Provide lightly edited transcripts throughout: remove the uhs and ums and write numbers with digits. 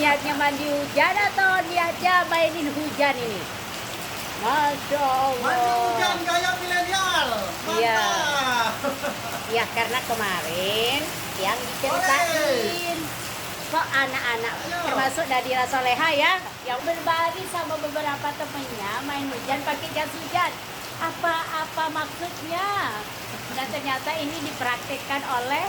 niatnya mandi hujan atau niatnya mainin hujan ini? Masya Mandi hujan Allah. gaya milenial. Iya. Mantap. Ya karena kemarin yang diceritain kok anak-anak Ayo. termasuk Nadira Soleha ya yang berbagi sama beberapa temennya main hujan pakai jas hujan. Apa maksudnya? Dan ternyata ini dipraktikkan oleh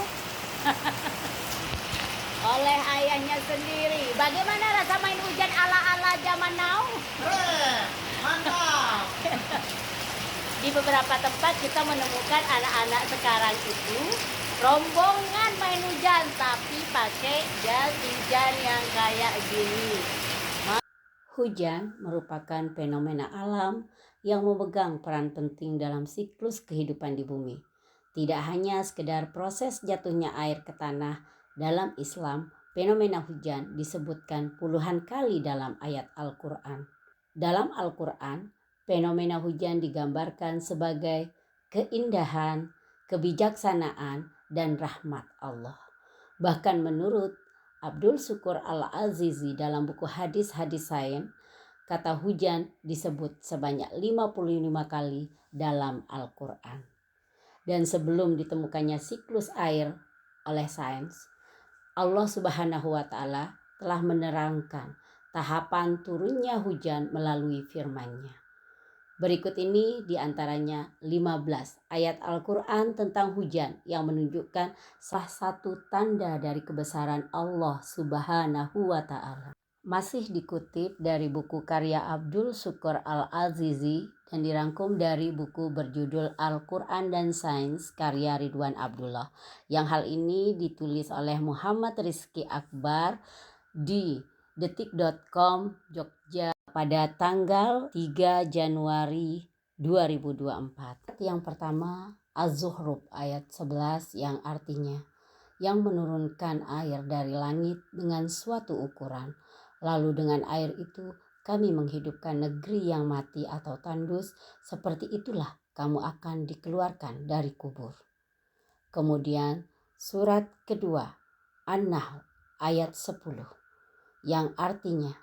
oleh ayahnya sendiri. Bagaimana rasa main hujan ala-ala zaman now? Keren. Mantap. Di beberapa tempat kita menemukan anak-anak sekarang itu rombongan main hujan tapi pakai jas hujan yang kayak gini. Hujan merupakan fenomena alam yang memegang peran penting dalam siklus kehidupan di bumi. Tidak hanya sekedar proses jatuhnya air ke tanah, dalam Islam fenomena hujan disebutkan puluhan kali dalam ayat Al-Quran. Dalam Al-Quran, fenomena hujan digambarkan sebagai keindahan, kebijaksanaan, dan rahmat Allah. Bahkan menurut Abdul Syukur Al-Azizi dalam buku Hadis-Hadis Sains, kata hujan disebut sebanyak 55 kali dalam Al-Quran. Dan sebelum ditemukannya siklus air oleh sains, Allah Subhanahu wa Ta'ala telah menerangkan tahapan turunnya hujan melalui firman-Nya. Berikut ini diantaranya 15 ayat Al-Quran tentang hujan yang menunjukkan salah satu tanda dari kebesaran Allah Subhanahu wa Ta'ala. Masih dikutip dari buku karya Abdul Syukur Al-Azizi dan dirangkum dari buku berjudul Al-Quran dan Sains karya Ridwan Abdullah. Yang hal ini ditulis oleh Muhammad Rizky Akbar di detik.com Jogja pada tanggal 3 Januari 2024. Yang pertama Az-Zukhruf ayat 11 yang artinya yang menurunkan air dari langit dengan suatu ukuran. Lalu dengan air itu kami menghidupkan negeri yang mati atau tandus, seperti itulah kamu akan dikeluarkan dari kubur. Kemudian surat kedua An-Nahl ayat 10 yang artinya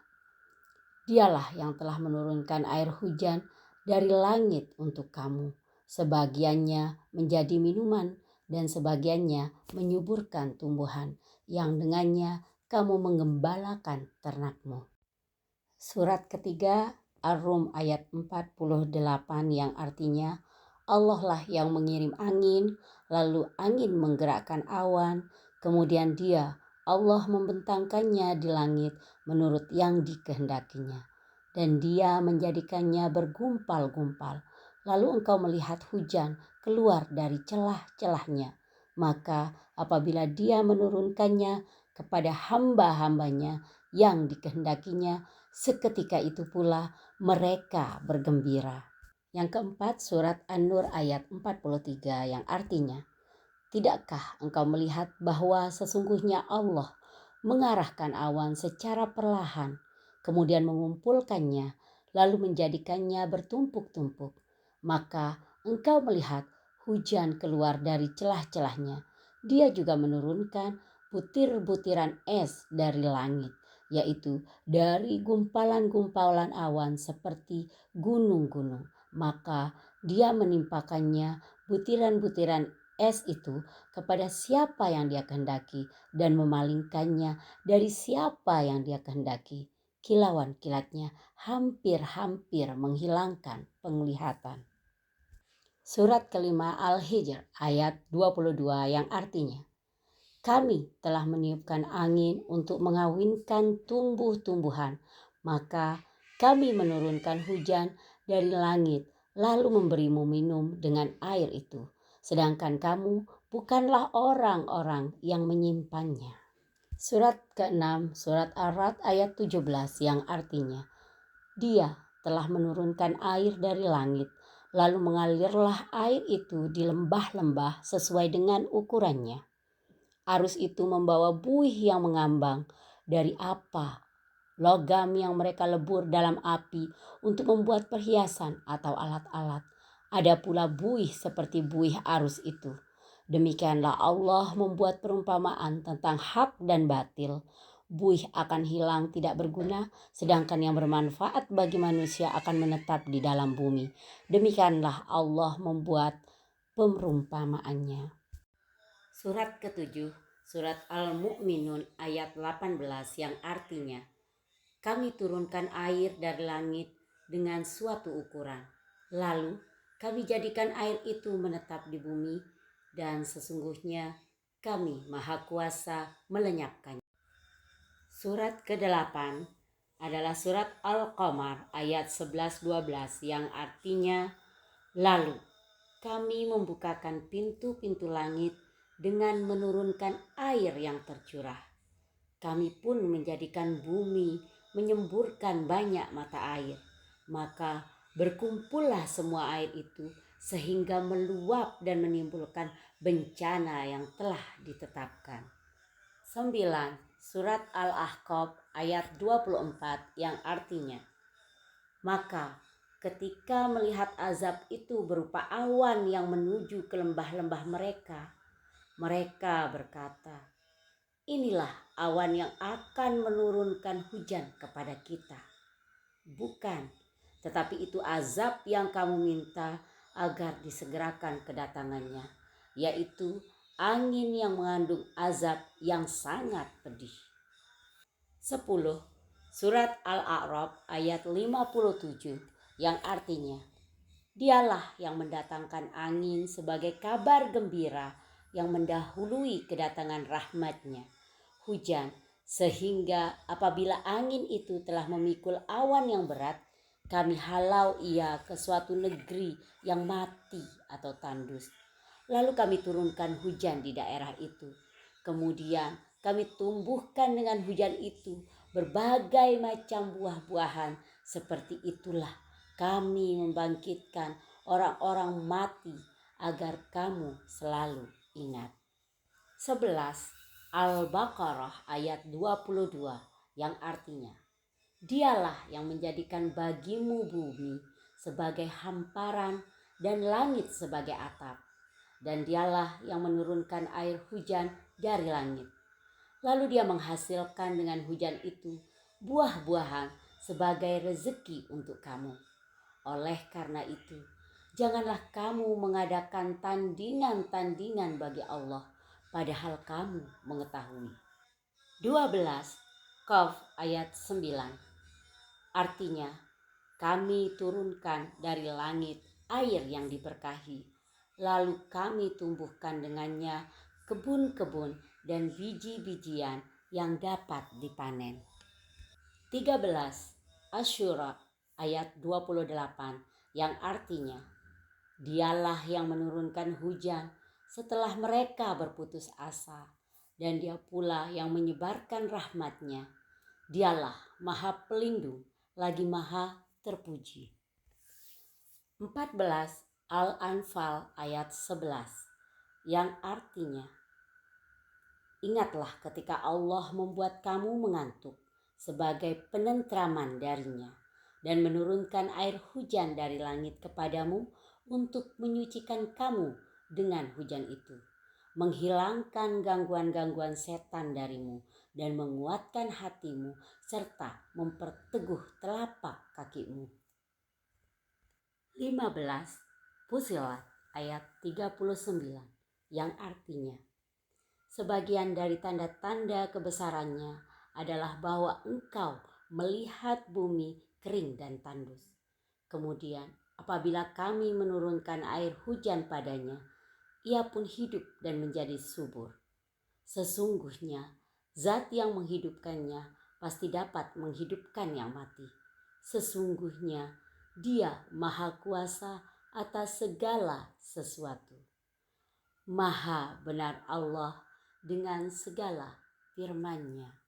dialah yang telah menurunkan air hujan dari langit untuk kamu, sebagiannya menjadi minuman dan sebagiannya menyuburkan tumbuhan yang dengannya kamu mengembalakan ternakmu. Surat ketiga Ar-Rum ayat 48 yang artinya Allah lah yang mengirim angin, lalu angin menggerakkan awan, kemudian Dia Allah membentangkannya di langit menurut yang dikehendakinya, dan Dia menjadikannya bergumpal-gumpal. Lalu engkau melihat hujan keluar dari celah-celahnya. Maka apabila Dia menurunkannya kepada hamba-hambanya yang dikehendakinya, seketika itu pula mereka bergembira. Yang keempat surat An-Nur ayat 43 yang artinya, tidakkah engkau melihat bahwa sesungguhnya Allah mengarahkan awan secara perlahan, kemudian mengumpulkannya, lalu menjadikannya bertumpuk-tumpuk. Maka engkau melihat hujan keluar dari celah-celahnya. Dia juga menurunkan butir-butiran es dari langit, yaitu dari gumpalan-gumpalan awan seperti gunung-gunung. Maka Dia menimpakannya butiran-butiran es itu kepada siapa yang Dia kehendaki dan memalingkannya dari siapa yang Dia kehendaki. Kilauan kilatnya hampir-hampir menghilangkan penglihatan. Surat kelima Al-Hijr ayat 22 yang artinya, kami telah meniupkan angin untuk mengawinkan tumbuh-tumbuhan, maka kami menurunkan hujan dari langit lalu memberimu minum dengan air itu, sedangkan kamu bukanlah orang-orang yang menyimpannya. Surat ke-6 surat Ar-Ra'd ayat 17 yang artinya, Dia telah menurunkan air dari langit, lalu mengalirlah air itu di lembah-lembah sesuai dengan ukurannya. Arus itu membawa buih yang mengambang dari apa, logam yang mereka lebur dalam api untuk membuat perhiasan atau alat-alat. Ada pula buih seperti buih arus itu. Demikianlah Allah membuat perumpamaan tentang hak dan batil. buih akan hilang tidak berguna, sedangkan yang bermanfaat bagi manusia akan menetap di dalam bumi. Demikianlah Allah membuat perumpamaannya. Surat ke-7, surat Al-Mu'minun ayat 18 yang artinya, kami turunkan air dari langit dengan suatu ukuran. Lalu kami jadikan air itu menetap di bumi dan sesungguhnya kami maha kuasa melenyapkannya. Surat ke-8 adalah surat Al-Qamar ayat 11-12 yang artinya, lalu kami membukakan pintu-pintu langit dengan menurunkan air yang tercurah. Kami pun menjadikan bumi menyemburkan banyak mata air. Maka berkumpullah semua air itu sehingga meluap dan menimbulkan bencana yang telah ditetapkan. 9. Surat Al-Ahqaf ayat 24 yang artinya, maka ketika melihat azab itu berupa awan yang menuju ke lembah-lembah mereka, mereka berkata, inilah awan yang akan menurunkan hujan kepada kita. Bukan, tetapi itu azab yang kamu minta agar disegerakan kedatangannya, yaitu angin yang mengandung azab yang sangat pedih. 10. Surat Al-A'raf ayat 57 yang artinya, dialah yang mendatangkan angin sebagai kabar gembira yang mendahului kedatangan rahmatnya, hujan, sehingga apabila angin itu telah memikul awan yang berat, kami halau ia ke suatu negeri yang mati atau tandus. Lalu kami turunkan hujan di daerah itu. Kemudian kami tumbuhkan dengan hujan itu berbagai macam buah-buahan. Seperti itulah kami membangkitkan orang-orang mati agar kamu selalu ingat. 11. Al-Baqarah ayat 22 yang artinya, dialah yang menjadikan bagimu bumi sebagai hamparan dan langit sebagai atap. Dan dialah yang menurunkan air hujan dari langit. Lalu dia menghasilkan dengan hujan itu buah-buahan sebagai rezeki untuk kamu. Oleh karena itu, janganlah kamu mengadakan tandingan-tandingan bagi Allah, padahal kamu mengetahui. 12. Qaf ayat 9. Artinya, kami turunkan dari langit air yang diberkahi, lalu kami tumbuhkan dengannya kebun-kebun dan biji-bijian yang dapat dipanen. 13. Asy-Syura ayat 28 yang artinya, dialah yang menurunkan hujan setelah mereka berputus asa, dan dia pula yang menyebarkan rahmatnya. Dialah maha pelindung lagi maha terpuji. 14. Al-Anfal ayat 11 yang artinya, ingatlah ketika Allah membuat kamu mengantuk sebagai penentraman darinya dan menurunkan air hujan dari langit kepadamu untuk menyucikan kamu dengan hujan itu, menghilangkan gangguan-gangguan setan darimu dan menguatkan hatimu serta memperteguh telapak kakimu. 15. Fussilat ayat 39 yang artinya, sebagian dari tanda-tanda kebesarannya adalah bahwa engkau melihat bumi kering dan tandus. Kemudian apabila kami menurunkan air hujan padanya, ia pun hidup dan menjadi subur. Sesungguhnya zat yang menghidupkannya pasti dapat menghidupkan yang mati. Sesungguhnya dia maha kuasa atas segala sesuatu. Maha benar Allah dengan segala firman-Nya.